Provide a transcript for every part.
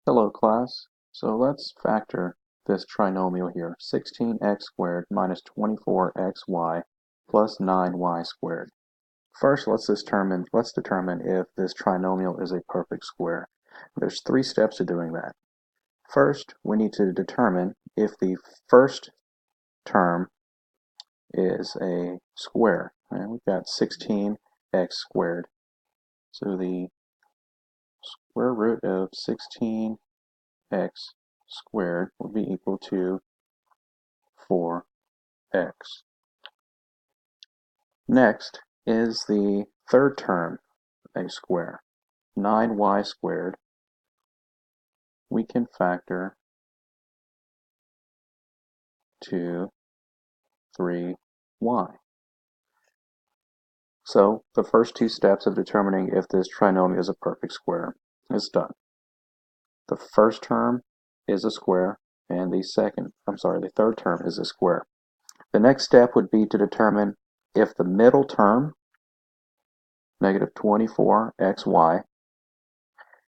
Hello class. So let's factor this trinomial here, 16x squared minus 24xy plus 9y squared. First, let's determine if this trinomial is a perfect square. There's three steps to doing that. First, we need to determine if the first term is a square. And we've got 16x squared. So the square root of 16x squared will be equal to 4x. Next is the third term, a square. 9y squared we can factor to 3y. So the first two steps of determining if this trinomial is a perfect square is done. The first term is a square and the third term is a square. The next step would be to determine if the middle term, negative 24xy,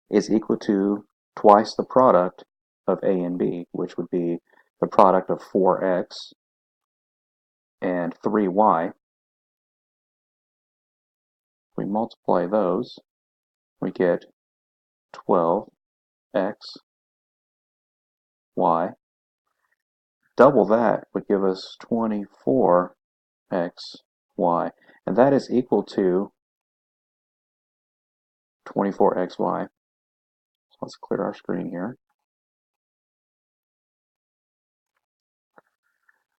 is equal to twice the product of a and b, which would be the product of 4x and 3y. We multiply those, we get 12x y. Double that would give us 24x y, and that is equal to 24xy. So let's clear our screen here.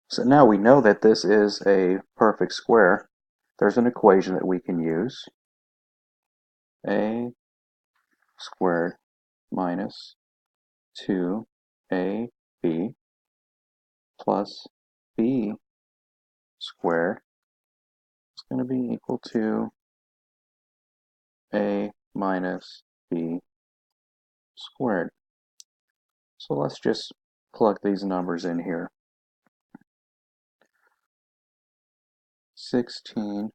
So now we know that this is a perfect square. There's an equation that we can use. A squared minus 2ab plus b squared is going to be equal to a minus b squared. So let's just plug these numbers in here. 16x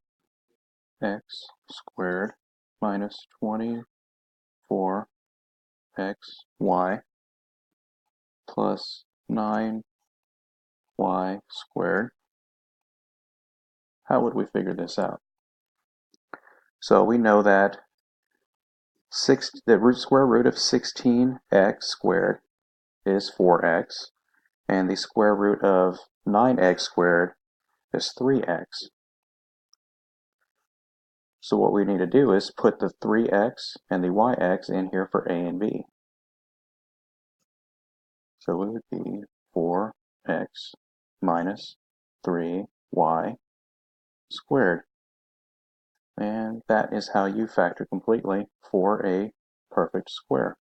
squared minus 24xy plus 9y squared. How would we figure this out? So we know that the square root of 16x squared is 4x, and the square root of 9x squared is 3x. So what we need to do is put the 3x and the yx in here for a and b. So it would be 4x minus 3y squared. And that is how you factor completely for a perfect square.